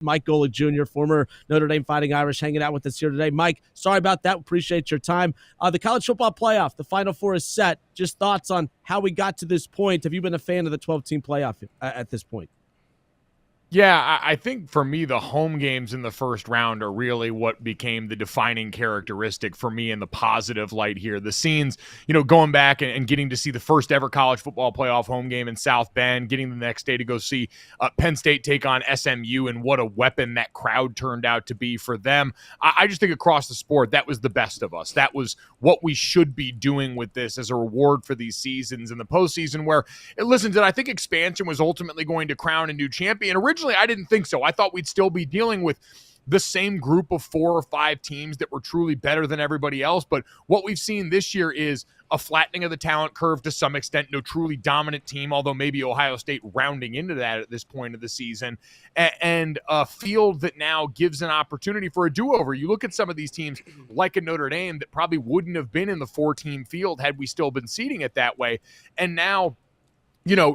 Mike Golic Jr., former Notre Dame Fighting Irish, hanging out with us here today. Mike, sorry about that. Appreciate your time. The college football playoff, the Final Four is set. Just thoughts on how we got to this point. Have you been a fan of the 12-team playoff at this point? Yeah, I think for me, the home games in the first round are really what became the defining characteristic for me in the positive light here. The scenes, going back and getting to see the first ever college football playoff home game in South Bend, getting the next day to go see Penn State take on SMU, and what a weapon that crowd turned out to be for them. I just think across the sport, that was the best of us. That was what we should be doing with this as a reward for these seasons in the postseason where, listen, did I think expansion was ultimately going to crown a new champion? Originally, I didn't think so. I thought we'd still be dealing with the same group of 4 or 5 teams that were truly better than everybody else. But what we've seen this year is a flattening of the talent curve to some extent. No truly dominant team, although maybe Ohio State rounding into that at this point of the season, and a field that now gives an opportunity for a do-over. You look at some of these teams like a Notre Dame that probably wouldn't have been in the 4-team field had we still been seeding it that way. And now,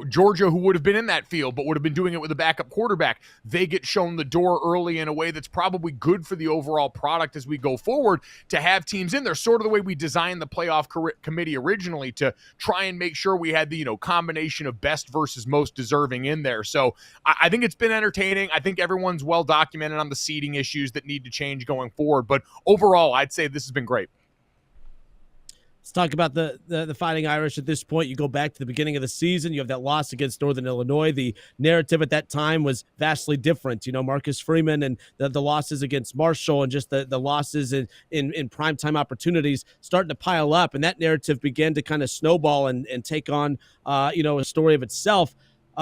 Georgia, who would have been in that field but would have been doing it with a backup quarterback, they get shown the door early in a way that's probably good for the overall product as we go forward to have teams in there, sort of the way we designed the playoff committee originally to try and make sure we had the combination of best versus most deserving in there. So I think it's been entertaining. I think everyone's well documented on the seeding issues that need to change going forward, but overall I'd say this has been great. Let's talk about the Fighting Irish at this point. You go back to the beginning of the season. You have that loss against Northern Illinois. The narrative at that time was vastly different. Marcus Freeman and the losses against Marshall and just the losses in primetime opportunities starting to pile up. And that narrative began to kind of snowball and take on, a story of itself.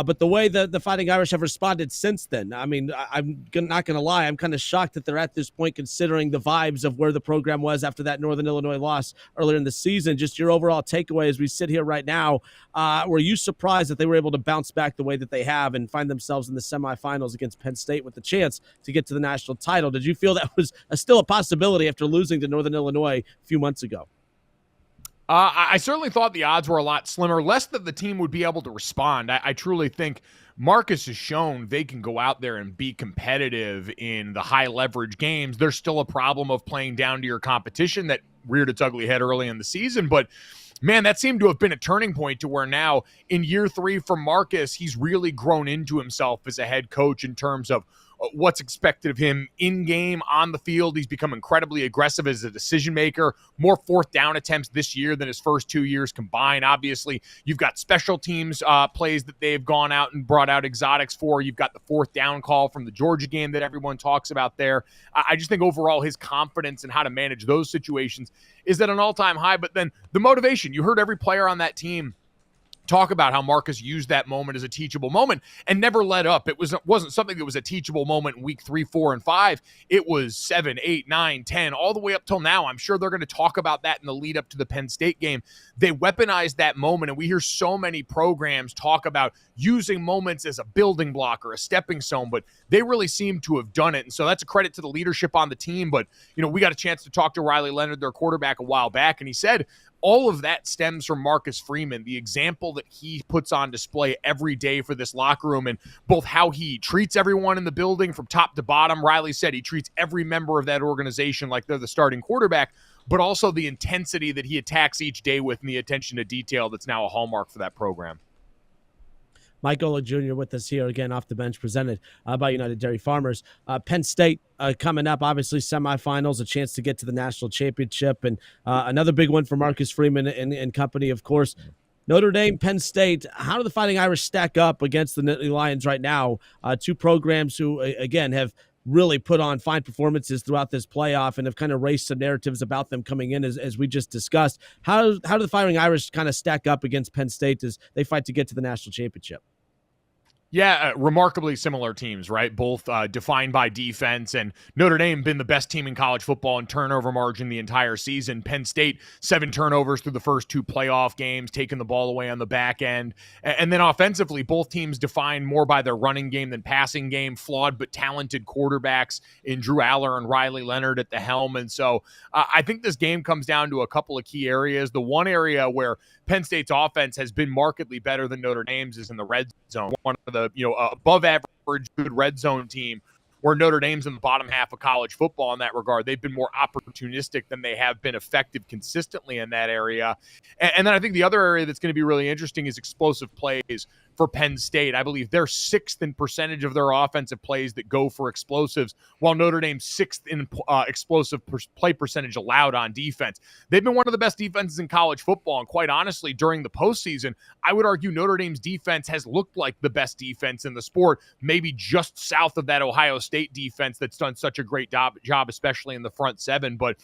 But the way the Fighting Irish have responded since then, I mean, I'm not going to lie, I'm kind of shocked that they're at this point considering the vibes of where the program was after that Northern Illinois loss earlier in the season. Just your overall takeaway as we sit here right now, were you surprised that they were able to bounce back the way that they have and find themselves in the semifinals against Penn State with the chance to get to the national title? Did you feel that was still a possibility after losing to Northern Illinois a few months ago? I certainly thought the odds were a lot slimmer, less that the team would be able to respond. I truly think Marcus has shown they can go out there and be competitive in the high leverage games. There's still a problem of playing down to your competition that reared its ugly head early in the season, but man, that seemed to have been a turning point to where now in year 3 for Marcus, he's really grown into himself as a head coach in terms of what's expected of him in game, on the field. He's become incredibly aggressive as a decision maker, more 4th down attempts this year than his first 2 years combined. Obviously, you've got special teams plays that they've gone out and brought out exotics for. You've got the 4th down call from the Georgia game that everyone talks about there. I just think overall his confidence in how to manage those situations is at an all-time high. But then the motivation, you heard every player on that team talk about how Marcus used that moment as a teachable moment and never let up. It wasn't something that was a teachable moment in week 3, 4, and 5. It was 7, 8, 9, 10, all the way up till now. I'm sure they're going to talk about that in the lead up to the Penn State game. They weaponized that moment, and we hear so many programs talk about using moments as a building block or a stepping stone, but they really seem to have done it. And so that's a credit to the leadership on the team. But, we got a chance to talk to Riley Leonard, their quarterback, a while back, and he said, all of that stems from Marcus Freeman, the example that he puts on display every day for this locker room and both how he treats everyone in the building from top to bottom. Riley said he treats every member of that organization like they're the starting quarterback, but also the intensity that he attacks each day with and the attention to detail that's now a hallmark for that program. Mike Golic Jr. with us here again off the bench, presented by United Dairy Farmers. Penn State coming up, obviously semifinals, a chance to get to the national championship, and another big one for Marcus Freeman and company, of course. Notre Dame, Penn State, how do the Fighting Irish stack up against the Nittany Lions right now? Two programs who, again, have really put on fine performances throughout this playoff and have kind of raised some narratives about them coming in, as we just discussed. How do the Fighting Irish kind of stack up against Penn State as they fight to get to the national championship? Yeah, remarkably similar teams, right? Both defined by defense, and Notre Dame been the best team in college football in turnover margin the entire season. Penn State, 7 turnovers through the first 2 playoff games, taking the ball away on the back end. And then offensively, both teams defined more by their running game than passing game, flawed but talented quarterbacks in Drew Aller and Riley Leonard at the helm. And so I think this game comes down to a couple of key areas. The one area where Penn State's offense has been markedly better than Notre Dame's is in the red zone. One of the above average good red zone team where Notre Dame's in the bottom half of college football in that regard. They've been more opportunistic than they have been effective consistently in that area. And then I think the other area that's going to be really interesting is explosive plays for Penn State. I believe they're 6th in percentage of their offensive plays that go for explosives, while Notre Dame's 6th in explosive play percentage allowed on defense. They've been one of the best defenses in college football, and quite honestly, during the postseason, I would argue Notre Dame's defense has looked like the best defense in the sport, maybe just south of that Ohio State defense that's done such a great job, especially in the front seven. But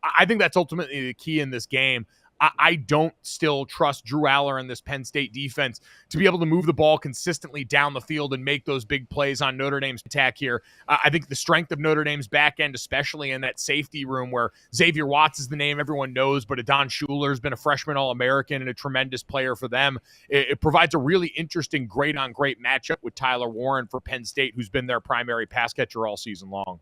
I think that's ultimately the key in this game. I don't still trust Drew Aller and this Penn State defense to be able to move the ball consistently down the field and make those big plays on Notre Dame's attack here. I think the strength of Notre Dame's back end, especially in that safety room where Xavier Watts is the name everyone knows, but Adon Schuler has been a freshman All-American and a tremendous player for them. It provides a really interesting great-on-great matchup with Tyler Warren for Penn State, who's been their primary pass catcher all season long.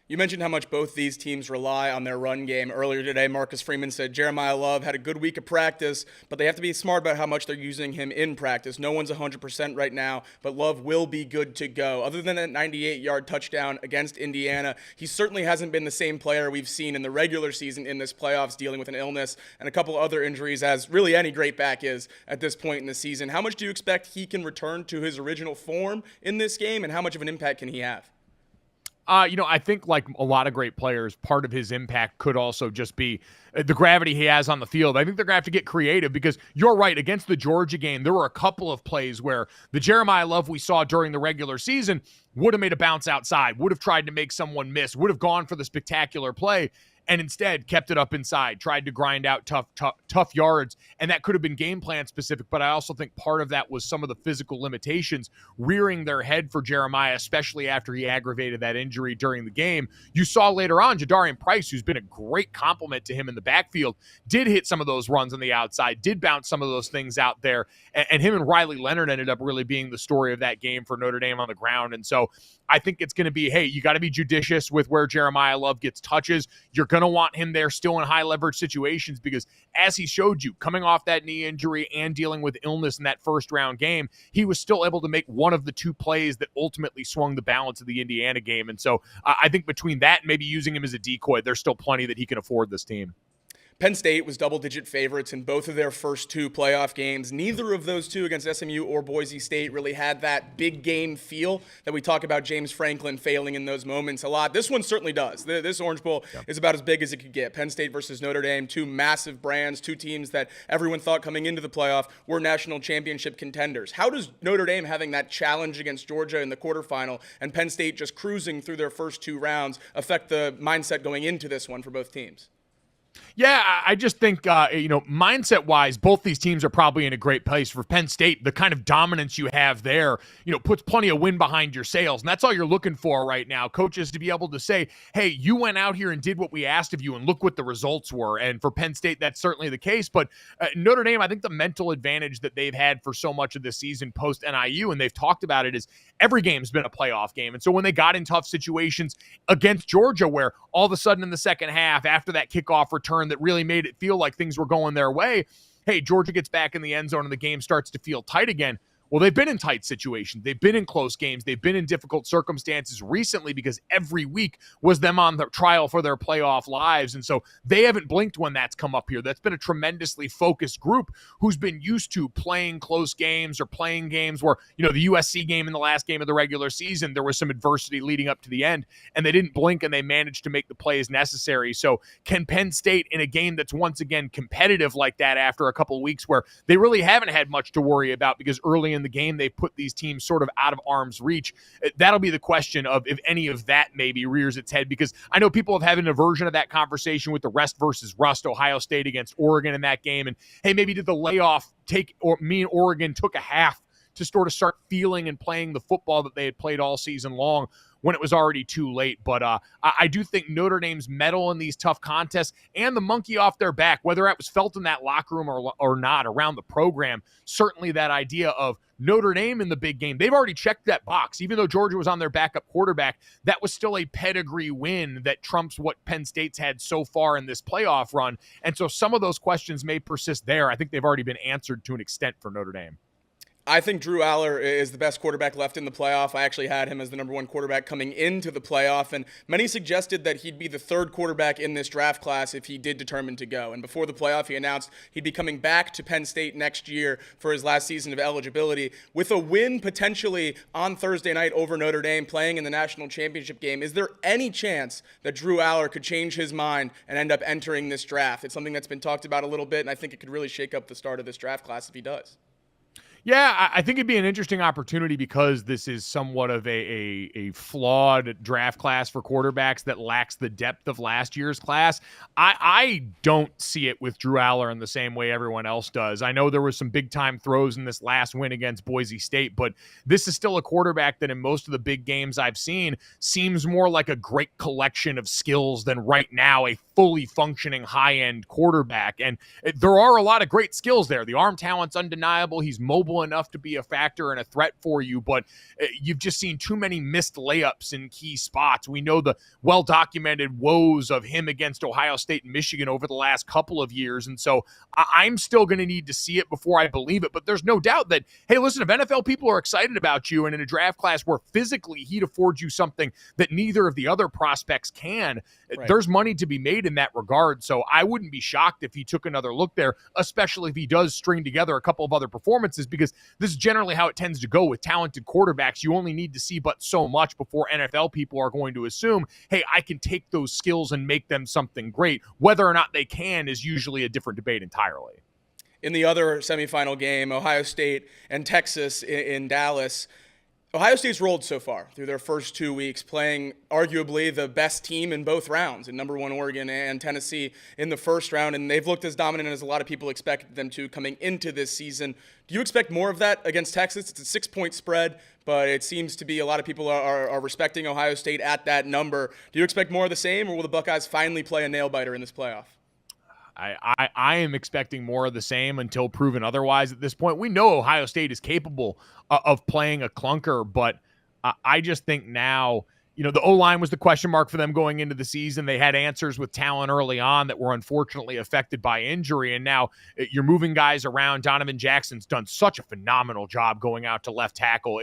You mentioned how much both these teams rely on their run game. Earlier today, Marcus Freeman said Jeremiah Love had a good week of practice, but they have to be smart about how much they're using him in practice. No one's 100% right now, but Love will be good to go. Other than that 98-yard touchdown against Indiana, he certainly hasn't been the same player we've seen in the regular season in this playoffs, dealing with an illness and a couple other injuries, as really any great back is at this point in the season. How much do you expect he can return to his original form in this game, and how much of an impact can he have? I think like a lot of great players, part of his impact could also just be the gravity he has on the field. I think they're going to have to get creative because you're right. Against the Georgia game, there were a couple of plays where the Jeremiah Love we saw during the regular season would have made a bounce outside, would have tried to make someone miss, would have gone for the spectacular play, and instead kept it up inside, tried to grind out tough yards, and that could have been game plan specific, but I also think part of that was some of the physical limitations rearing their head for Jeremiah, especially after he aggravated that injury during the game. You saw later on Jadarian Price, who's been a great compliment to him in the backfield, did hit some of those runs on the outside, did bounce some of those things out there, and him and Riley Leonard ended up really being the story of that game for Notre Dame on the ground. And so I think it's going to be, hey, you got to be judicious with where Jeremiah Love gets touches. You're going to want him there still in high leverage situations because, as he showed you, coming off that knee injury and dealing with illness in that first round game, he was still able to make one of the two plays that ultimately swung the balance of the Indiana game. And so I think between that and maybe using him as a decoy, there's still plenty that he can afford this team. Penn State was double-digit favorites in both of their first two playoff games. Neither of those two against SMU or Boise State really had that big game feel that we talk about James Franklin failing in those moments a lot. This one certainly does. This Orange Bowl is about as big as it could get. Penn State versus Notre Dame, two massive brands, two teams that everyone thought coming into the playoff were national championship contenders. How does Notre Dame having that challenge against Georgia in the quarterfinal and Penn State just cruising through their first two rounds affect the mindset going into this one for both teams? Yeah, I just think, mindset-wise, both these teams are probably in a great place. For Penn State, the kind of dominance you have there, puts plenty of wind behind your sails, and that's all you're looking for right now. Coaches to be able to say, hey, you went out here and did what we asked of you, and look what the results were. And for Penn State, that's certainly the case. But Notre Dame, I think the mental advantage that they've had for so much of this season post-NIU, and they've talked about it, is every game's been a playoff game. And so when they got in tough situations against Georgia, where all of a sudden in the second half, after that kickoff return that really made it feel like things were going their way, hey, Georgia gets back in the end zone and the game starts to feel tight again. Well, they've been in tight situations. They've been in close games. They've been in difficult circumstances recently because every week was them on the trial for their playoff lives. And so they haven't blinked when that's come up here. That's been a tremendously focused group who's been used to playing close games or playing games where, the USC game in the last game of the regular season, there was some adversity leading up to the end, and they didn't blink and they managed to make the plays necessary. So can Penn State, in a game that's once again competitive like that after a couple of weeks where they really haven't had much to worry about because early in the game they put these teams sort of out of arm's reach, that'll be the question of if any of that maybe rears its head, because I know people have had an aversion of that conversation with the rest versus rust, Ohio State against Oregon in that game, and hey, maybe did the layoff mean Oregon took a half to sort of start feeling and playing the football that they had played all season long when it was already too late. But I do think Notre Dame's mettle in these tough contests and the monkey off their back, whether it was felt in that locker room or not around the program, certainly that idea of Notre Dame in the big game, they've already checked that box. Even though Georgia was on their backup quarterback, that was still a pedigree win that trumps what Penn State's had so far in this playoff run. And so some of those questions may persist there. I think they've already been answered to an extent for Notre Dame. I think Drew Aller is the best quarterback left in the playoff. I actually had him as the number one quarterback coming into the playoff, and many suggested that he'd be the third quarterback in this draft class if he did determine to go. And before the playoff, he announced he'd be coming back to Penn State next year for his last season of eligibility. With a win potentially on Thursday night over Notre Dame, playing in the national championship game, is there any chance that Drew Aller could change his mind and end up entering this draft? It's something that's been talked about a little bit, and I think it could really shake up the start of this draft class if he does. Yeah, I think it'd be an interesting opportunity because this is somewhat of a flawed draft class for quarterbacks that lacks the depth of last year's class. I don't see it with Drew Aller in the same way everyone else does. I know there was some big-time throws in this last win against Boise State, but this is still a quarterback that in most of the big games I've seen seems more like a great collection of skills than right now a fully functioning high-end quarterback. And there are a lot of great skills there. The arm talent's undeniable. He's mobile enough to be a factor and a threat for you, but you've just seen too many missed layups in key spots. We know the well-documented woes of him against Ohio State and Michigan over the last couple of years, and so I'm still going to need to see it before I believe it, but there's no doubt that, hey, listen, if NFL people are excited about you and in a draft class where physically he'd afford you something that neither of the other prospects can, right, there's money to be made in that regard, so I wouldn't be shocked if he took another look there, especially if he does string together a couple of other performances, because this is generally how it tends to go with talented quarterbacks. You only need to see but so much before NFL people are going to assume, hey, I can take those skills and make them something great. Whether or not they can is usually a different debate entirely. In the other semifinal game, Ohio State and Texas in Dallas, Ohio State's rolled so far through their first 2 weeks, playing arguably the best team in both rounds, in number one Oregon and Tennessee in the first round, and they've looked as dominant as a lot of people expected them to coming into this season. Do you expect more of that against Texas? It's a 6-point spread, but it seems to be a lot of people are respecting Ohio State at that number. Do you expect more of the same, or will the Buckeyes finally play a nail-biter in this playoff? I am expecting more of the same until proven otherwise at this point. We know Ohio State is capable of playing a clunker, but I just think now, you know, the O-line was the question mark for them going into the season. They had answers with talent early on that were unfortunately affected by injury, and now you're moving guys around. Donovan Jackson's done such a phenomenal job going out to left tackle.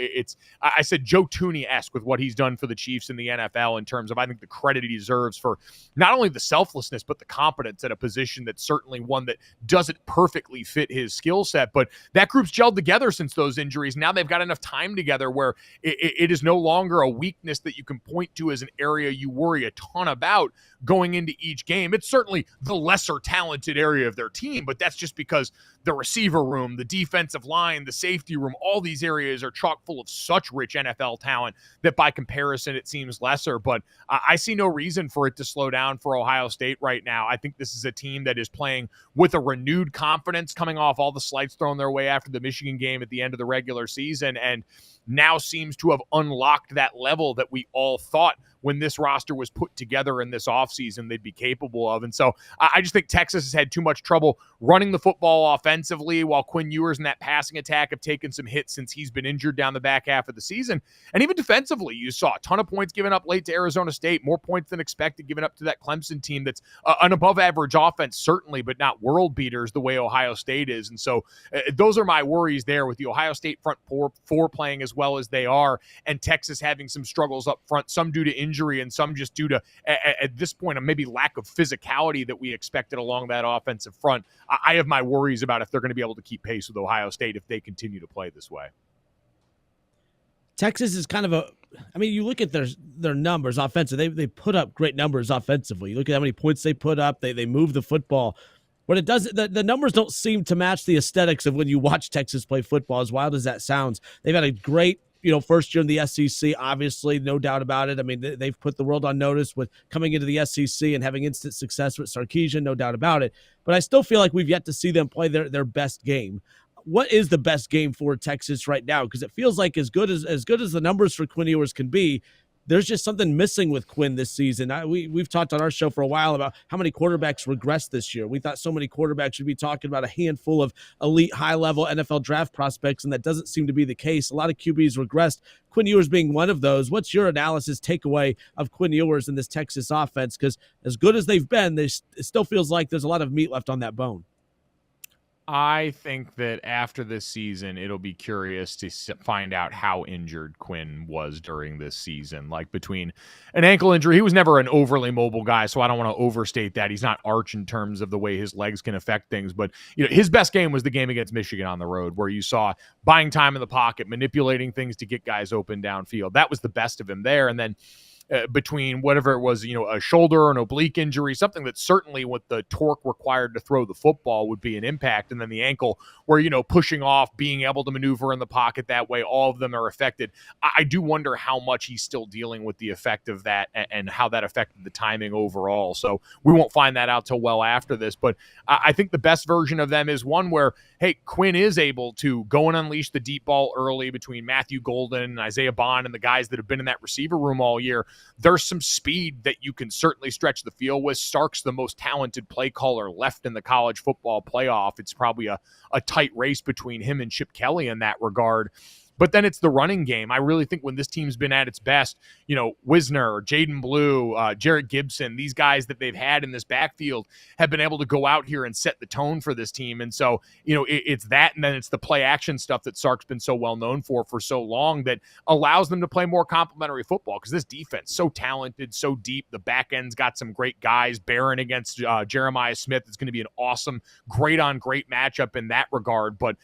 I said Joe Tooney-esque with what he's done for the Chiefs in the NFL in terms of, I think, the credit he deserves for not only the selflessness, but the competence at a position that's certainly one that doesn't perfectly fit his skill set. But that group's gelled together since those injuries. Now they've got enough time together where it is no longer a weakness that you can point to as an area you worry a ton about going into each game. It's certainly the lesser talented area of their team, but that's just because the receiver room, the defensive line, the safety room, all these areas are chock full of such rich NFL talent that by comparison it seems lesser. But I see no reason for it to slow down for Ohio State right now. I think this is a team that is playing with a renewed confidence coming off all the slights thrown their way after the Michigan game at the end of the regular season, and now seems to have unlocked that level that we all thought when this roster was put together in this offseason they'd be capable of. And so I just think Texas has had too much trouble running the football offensively, while Quinn Ewers and that passing attack have taken some hits since he's been injured down the back half of the season. And even defensively, you saw a ton of points given up late to Arizona State, more points than expected given up to that Clemson team that's an above-average offense, certainly, but not world beaters the way Ohio State is. And so those are my worries there with the Ohio State front four playing as well as they are, and Texas having some struggles up front, some due to injury and some just due to, at this point, a maybe lack of physicality that we expected along that offensive front. I have my worries about if they're going to be able to keep pace with Ohio State if they continue to play this way. Texas is kind of you look at their numbers offensively. They put up great numbers offensively. You look at how many points they put up. They move the football. What it does, the numbers don't seem to match the aesthetics of when you watch Texas play football, as wild as that sounds. They've had a great, first year in the SEC, obviously, no doubt about it. I mean, they've put the world on notice with coming into the SEC and having instant success with Sarkisian, no doubt about it. But I still feel like we've yet to see them play their best game. What is the best game for Texas right now? Because it feels like as good as the numbers for Quinn Ewers can be, there's just something missing with Quinn this season. We've talked on our show for a while about how many quarterbacks regressed this year. We thought so many quarterbacks should be talking about a handful of elite, high-level NFL draft prospects, and that doesn't seem to be the case. A lot of QBs regressed, Quinn Ewers being one of those. What's your analysis takeaway of Quinn Ewers in this Texas offense? Because as good as they've been, it still feels like there's a lot of meat left on that bone. I think that after this season, it'll be curious to find out how injured Quinn was during this season. Like between an ankle injury, he was never an overly mobile guy, so I don't want to overstate that. He's not arch in terms of the way his legs can affect things, but his best game was the game against Michigan on the road, where you saw buying time in the pocket, manipulating things to get guys open downfield. That was the best of him there, and then between whatever it was, a shoulder or an oblique injury, something that certainly with the torque required to throw the football would be an impact. And then the ankle where, pushing off, being able to maneuver in the pocket that way, all of them are affected. I do wonder how much he's still dealing with the effect of that and how that affected the timing overall. So we won't find that out till well after this. But I think the best version of them is one where, hey, Quinn is able to go and unleash the deep ball early between Matthew Golden and Isaiah Bond and the guys that have been in that receiver room all year. There's some speed that you can certainly stretch the field with. Stark's the most talented play caller left in the college football playoff. It's probably a tight race between him and Chip Kelly in that regard. But then it's the running game. I really think when this team's been at its best, Wisner, Jaden Blue, Jarrett Gibson, these guys that they've had in this backfield have been able to go out here and set the tone for this team. And so, it's that, and then it's the play action stuff that Sark's been so well known for so long that allows them to play more complementary football, because this defense, so talented, so deep. The back end's got some great guys. Barron against Jeremiah Smith is going to be an awesome, great on great matchup in that regard. But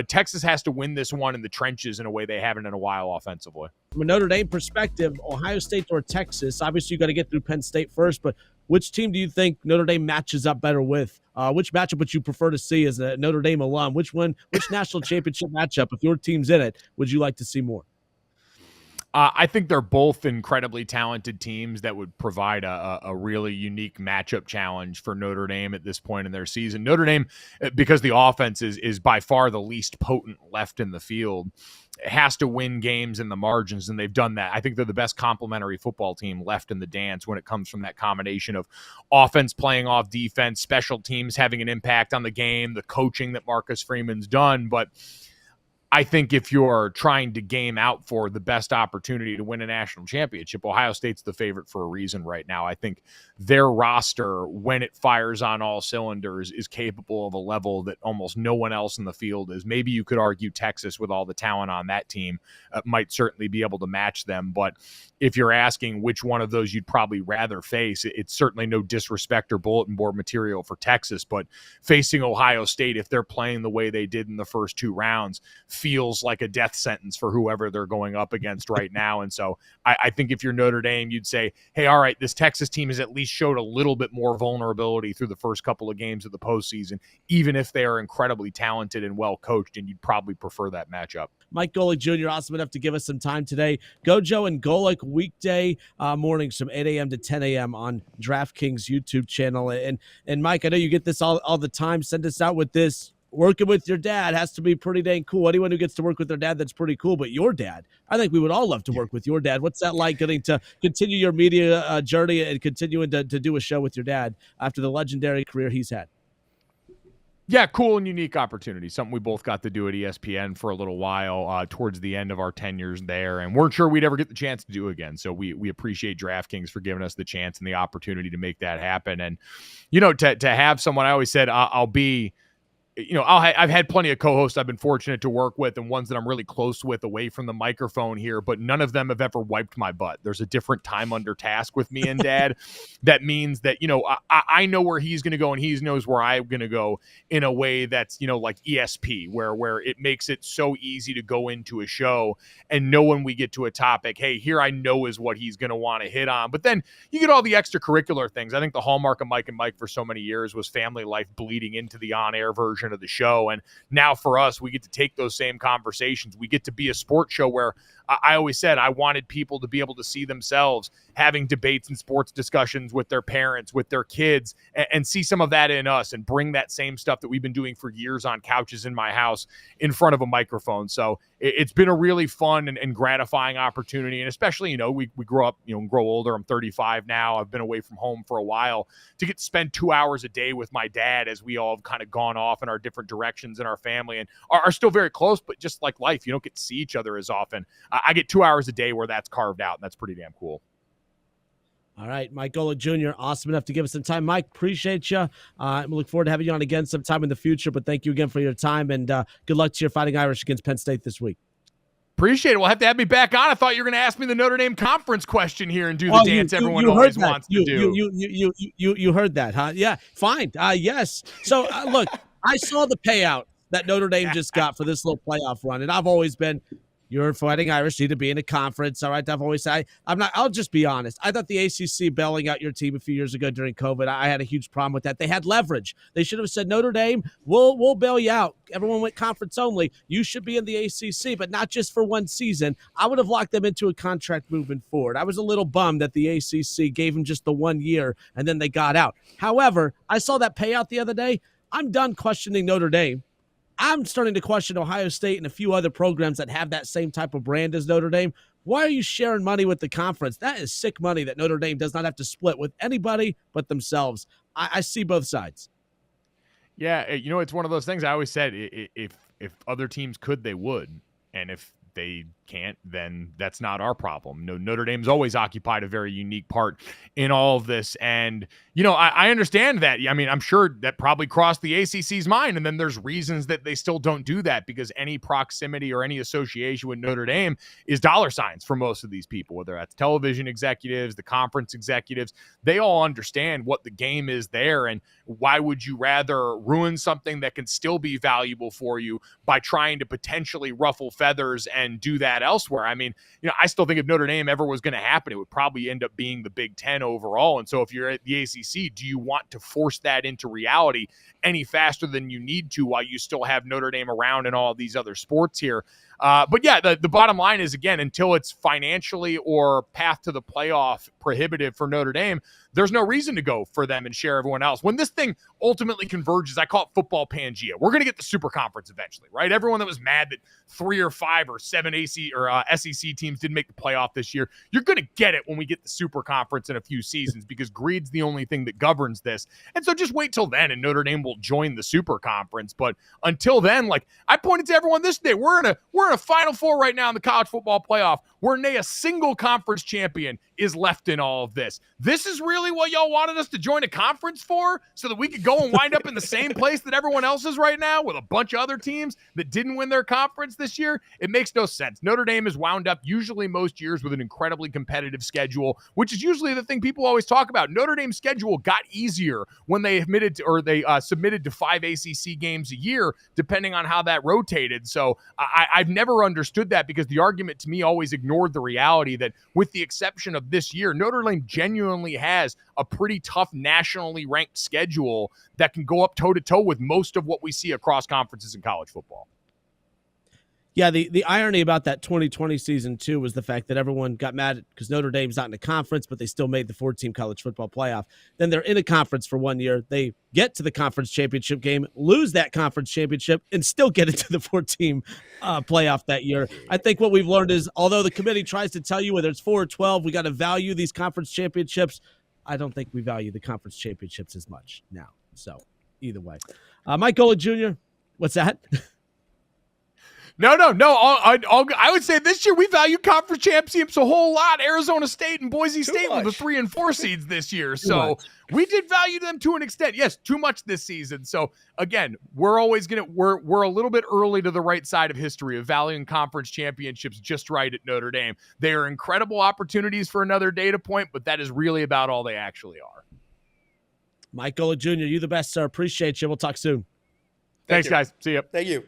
Texas has to win this one in the trenches in a way they haven't in a while offensively. From a Notre Dame perspective, Ohio State or Texas, obviously you got to get through Penn State first, but which team do you think Notre Dame matches up better with? Which matchup would you prefer to see as a Notre Dame alum? Which national championship matchup, if your team's in it, would you like to see more? I think they're both incredibly talented teams that would provide a really unique matchup challenge for Notre Dame at this point in their season. Notre Dame, because the offense is by far the least potent left in the field, has to win games in the margins, and they've done that. I think they're the best complementary football team left in the dance when it comes from that combination of offense playing off defense, special teams having an impact on the game, the coaching that Marcus Freeman's done. But I think if you're trying to game out for the best opportunity to win a national championship, Ohio State's the favorite for a reason right now. I think their roster, when it fires on all cylinders, is capable of a level that almost no one else in the field is. Maybe you could argue Texas, with all the talent on that team, might certainly be able to match them. But if you're asking which one of those you'd probably rather face, it's certainly no disrespect or bulletin board material for Texas, but facing Ohio State, if they're playing the way they did in the first two rounds, feels like a death sentence for whoever they're going up against right now. And so I think if you're Notre Dame, you'd say, hey, all right, this Texas team has at least showed a little bit more vulnerability through the first couple of games of the postseason, even if they are incredibly talented and well coached, and you'd probably prefer that matchup. Mike Golic Jr., awesome enough to give us some time today. Gojo and Golic weekday mornings from 8 a.m. to 10 a.m. on DraftKings YouTube channel. And Mike, I know you get this all the time. Send us out with this. Working with your dad has to be pretty dang cool. Anyone who gets to work with their dad, that's pretty cool. But your dad, I think we would all love to work with your dad. What's that like, getting to continue your media journey and continuing to do a show with your dad after the legendary career he's had? Yeah, cool and unique opportunity. Something we both got to do at ESPN for a little while towards the end of our tenures there, and weren't sure we'd ever get the chance to do again. So we appreciate DraftKings for giving us the chance and the opportunity to make that happen. And, to have someone, I always said I'll be – I've had plenty of co-hosts I've been fortunate to work with, and ones that I'm really close with away from the microphone here, but none of them have ever wiped my butt. There's a different time under task with me and Dad. That means that, I know where he's going to go and he knows where I'm going to go in a way that's, like ESP, where it makes it so easy to go into a show and know when we get to a topic, hey, here I know is what he's going to want to hit on. But then you get all the extracurricular things. I think the hallmark of Mike and Mike for so many years was family life bleeding into the on-air version of the show. And now for us, we get to take those same conversations. We get to be a sports show where I always said I wanted people to be able to see themselves having debates and sports discussions with their parents, with their kids, and see some of that in us and bring that same stuff that we've been doing for years on couches in my house in front of a microphone. So it's been a really fun and gratifying opportunity. And especially, we grow up, and grow older. I'm 35 now. I've been away from home for a while, to get to spend 2 hours a day with my dad as we all have kind of gone off in our different directions in our family and are still very close, but just like life, you don't get to see each other as often. I get 2 hours a day where that's carved out, and that's pretty damn cool. All right, Mike Golic Jr., awesome enough to give us some time. Mike, appreciate you. We look forward to having you on again sometime in the future, but thank you again for your time, and good luck to your Fighting Irish against Penn State this week. Appreciate it. We'll have to have me back on. I thought you were going to ask me the Notre Dame conference question here and do the dance everyone always wants to do. You heard that, huh? Yeah, fine. Yes. So, look, I saw the payout that Notre Dame just got for this little playoff run, and I've always been, you're Fighting Irish, need to be in a conference. All right, I've always said, I'll just be honest. I thought the ACC bailing out your team a few years ago during COVID, I had a huge problem with that. They had leverage. They should have said, Notre Dame, we'll bail you out. Everyone went conference only. You should be in the ACC, but not just for one season. I would have locked them into a contract moving forward. I was a little bummed that the ACC gave them just the 1 year and then they got out. However, I saw that payout the other day. I'm done questioning Notre Dame. I'm starting to question Ohio State and a few other programs that have that same type of brand as Notre Dame. Why are you sharing money with the conference? That is sick money that Notre Dame does not have to split with anybody but themselves. I see both sides. Yeah, it's one of those things I always said, if other teams could, they would. And if they can't, then that's not our problem. No, Notre Dame's always occupied a very unique part in all of this. And, I understand that. I mean, I'm sure that probably crossed the ACC's mind. And then there's reasons that they still don't do that, because any proximity or any association with Notre Dame is dollar signs for most of these people, whether that's television executives, the conference executives. They all understand what the game is there. And why would you rather ruin something that can still be valuable for you by trying to potentially ruffle feathers and do that elsewhere? I mean, I still think if Notre Dame ever was going to happen, it would probably end up being the Big Ten overall. And so if you're at the ACC, do you want to force that into reality any faster than you need to while you still have Notre Dame around and all of these other sports here? But yeah, the bottom line is, again, until it's financially or path to the playoff prohibitive for Notre Dame, there's no reason to go for them and share everyone else. When this thing ultimately converges, I call it football Pangea. We're going to get the super conference eventually, right? Everyone that was mad that 3 or 5 or 7 AC or SEC teams didn't make the playoff this year, you're going to get it when we get the super conference in a few seasons, because greed's the only thing that governs this. And so just wait till then and Notre Dame will join the super conference. But until then, like I pointed to everyone this day, we're in a Final Four right now in the college football playoff, where a single conference champion is left in all of this. This is really what y'all wanted us to join a conference for, so that we could go and wind up in the same place that everyone else is right now with a bunch of other teams that didn't win their conference this year? It makes no sense. Notre Dame is wound up usually most years with an incredibly competitive schedule, which is usually the thing people always talk about. Notre Dame's schedule got easier when they submitted to 5 ACC games a year, depending on how that rotated. So I've never understood that, because the argument to me always ignored the reality that, with the exception of this year, Notre Dame genuinely has a pretty tough nationally ranked schedule that can go up toe-to-toe with most of what we see across conferences in college football. Yeah, the irony about that 2020 season, too, was the fact that everyone got mad because Notre Dame's not in a conference, but they still made the 4-team college football playoff. Then they're in a conference for 1 year. They get to the conference championship game, lose that conference championship, and still get into the 4-team playoff that year. I think what we've learned is, although the committee tries to tell you whether it's 4 or 12, we got to value these conference championships, I don't think we value the conference championships as much now. So either way. Mike Golic Jr., what's that? No. I would say this year we value conference championships a whole lot. Arizona State and Boise State were the 3 and 4 seeds this year. So we did value them to an extent. Yes, too much this season. So again, we're always we're a little bit early to the right side of history of valuing conference championships just right at Notre Dame. They are incredible opportunities for another data point, but that is really about all they actually are. Mike Golic Jr., you the best, sir. Appreciate you. We'll talk soon. Thanks, guys. See ya. Thank you.